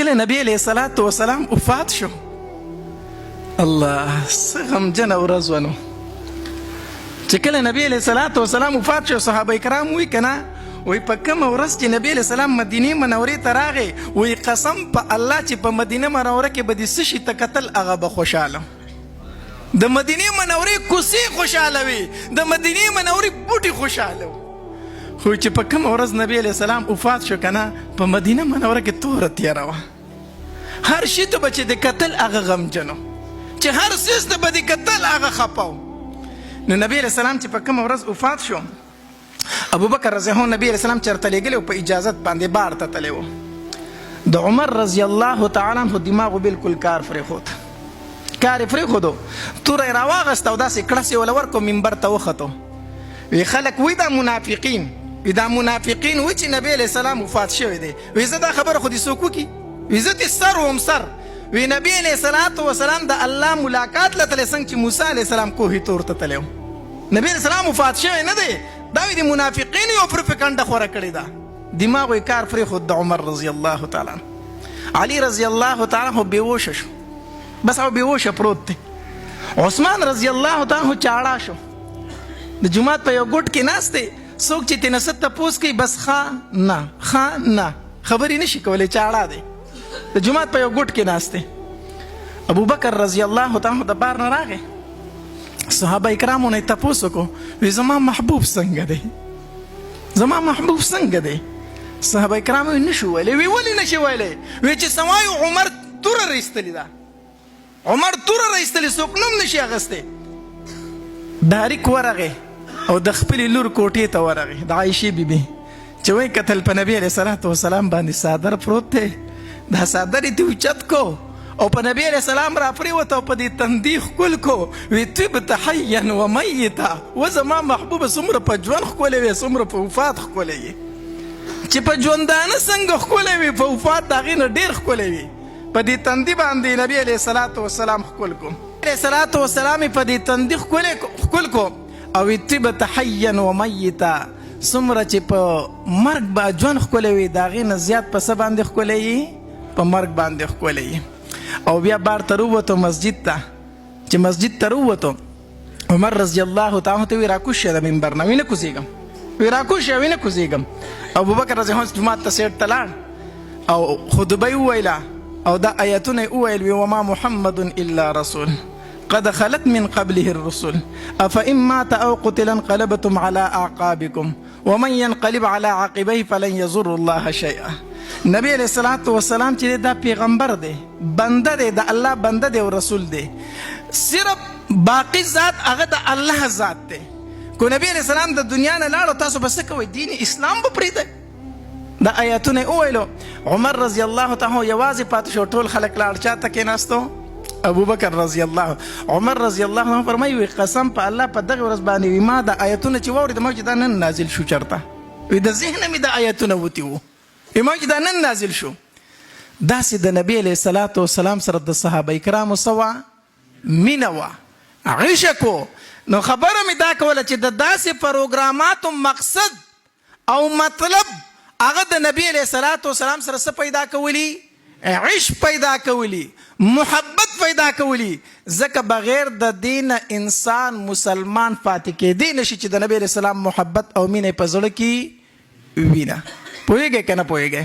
کله نبی علیه الصلاة والسلام وفات شو، الله څه غمجنه ورځ ونه چې کله نبی علیه الصلاة والسلام وفات شو. صحابه کرام وی کنه وی په کومه ورځ چې نبی علیه السلام مدینې منورې ته راغی، وی قسم په الله چې په مدینه منوره کې به د څه شي ته کتل هغه به خوشحاله، د مدینې منورې کوڅې خوشحاله وي، د مدینې منورې بوټي خوشحاله وي. خو چې په کومه ورځ نبی علیه السلام وفات شو کنه، په مدینه منوره کې توره تیاره وه، هر شي ته به چې د کتل هغه غمجن و، چې هر څیز ته به د کتل هغه خفه و. نو نبی علیه السلام چې په کومه ورځ وفات شو، ابوبکر رضی الله عنه نبی علیه السلام چېرته لیږلی و، په اجازت باندې بار ته تللی و. د عمر رضی الله تعالی عنه دماغو بالکل کار پرېښود، کار یې پرېښودو، توره یې راواغسته او داسې کړس یې وله ورکړو، منبر ته وختو. وی خلک وی دا منافقین، وی دا منافقین وی چې نبی علیه السلام وفات شوی دی، وی زه دا خبره خو دې څوک وکړي، وی زه دې سر وم سر. وی نبی علیه الصلاة والسلام د الله ملاقات له تللی، څنګه چې موسی علیه السلام کوهي تور ته تللی و. نبی علیه السلام وفات شوی نه دی، دا وی د منافقینو یو پروپاګانډه خوره کړې ده. دماغ یې کار پرېښود د عمر رضی الله تعالی عنه. علي رضی الله تعالی عنه بېهوشه شو، بس هغه بېهوشه پروت دی. عثمان رضی الله تعالی عنه چاړه شو، د جومات په یو ګوټ کې ناست دی، څوک چې ترې نه څه تپوس کوي بس ښه نه ښه نه، خبرې نشي کولی، چاړه دی، د جومات په یو ګوټ کې ناست دی. ابوبکر رضی الله تعالی عنه د بار نه راغی، صحابه کرامو نه یې تپوس وکړو، وی زما محبوب څنګه دی، زما محبوب څنګه دی؟ صحابه کرامو یې نشو ویلی. وی ولې نشي ویلی؟ وی چې سوایو عمر توره رایستلې ده، عمر توره رایستلې، څوک نوم نشي اخیستی. ډاریک ورغی او د خپلې لور کوټې ته ورغی، د عایشې بیبي چې وایي کتل په نبي علیه الصلاة والسلام باندې څادر پروت دی، دا څادر یې دې اوچت کو او په نبی علیه السلام را پرېوته او په دې تندي ښکل کو، وی طبت حیا و میته، و زما محبوبه څومره په ژوند ښکلی وې، څومره په وفات ښکلی یې، چې په ژوندانه څنګه ښکلی وي، په وفات د هغې نه ډېر ښکلی وي. په دې تندي باندې نبی علیه الصلاة والسلام ښکل کو، علیه الصلاة والسلام یې په دې تندي ښکل کو او وی طبت حیا و میته، څومره چې په مرګ به ژوند ښکلی وي، د هغې نه زیات په څه باندې ښکلی یي؟ په مرګ باندې ښکلی یي. او بیا بار ته رووتو مسجد ته، چې مسجد ته رووتو، عمر رضی الله تعالی عنه ته وی راکوز شه د منبر نه، وی نه کوزېږم، وی راکوز شه، وی نه کوزېږم. ابوبکر رضی الله عنه جومات ته سیټ ته لاړ او خطبه یې وویله او دا آیتونه یې وویل، وی وما محمد الا رسول قد خلت من قبله الرسل افإن مات او قتل انقلبتم على اعقابكم ومن ينقلب على عقبيه فلن يضر الله شيئا. نبی علیہ الصلاة والسلام چې دا پیغمبر دی، بنده دی، د الله بنده دی او رسول دی، صرف باقی ذات هغه د الله ذات دی. کو نبی علیہ السلام د دنیا نه لاړو، تاسو به څه کوئ؟ دین اسلام به پرېږدئ؟ دا آیاتونه یې وویلو. عمر رضی الله تعالی عنه یوازې پاتې شو، ټول خلک لاړ، چا ته کېناستو؟ ابوبکر رضی الله. عمر رضی الله عنه فرمایي وی قسم په الله په دغه ورځ باندې وي ما د آیتونه چې واورېدم چې دا نن نازل شو، چېرته وی د ذهنه مې د آیتونه وتي وو، ما چې دا نن نازل شو. داسې د نبی علیه الصلاة والسلام سره د صحابه کرامو څه وه؟ مینه وه، عشق و. نو خبره مې دا کوله چې د داسې پروګراماتو مقصد او مطلب هغه د نبی علیه الصلاة والسلام سره څه پیدا کولی؟ عشق پیدا کولی، محبت پیدا کولی. ځکه بغیر د دین انسان مسلمان پاتې کېدی نشي چې د نبی علیه السلام محبت او مینه په زړه کې وینه. پوهېږئ که نه پوهېږئ؟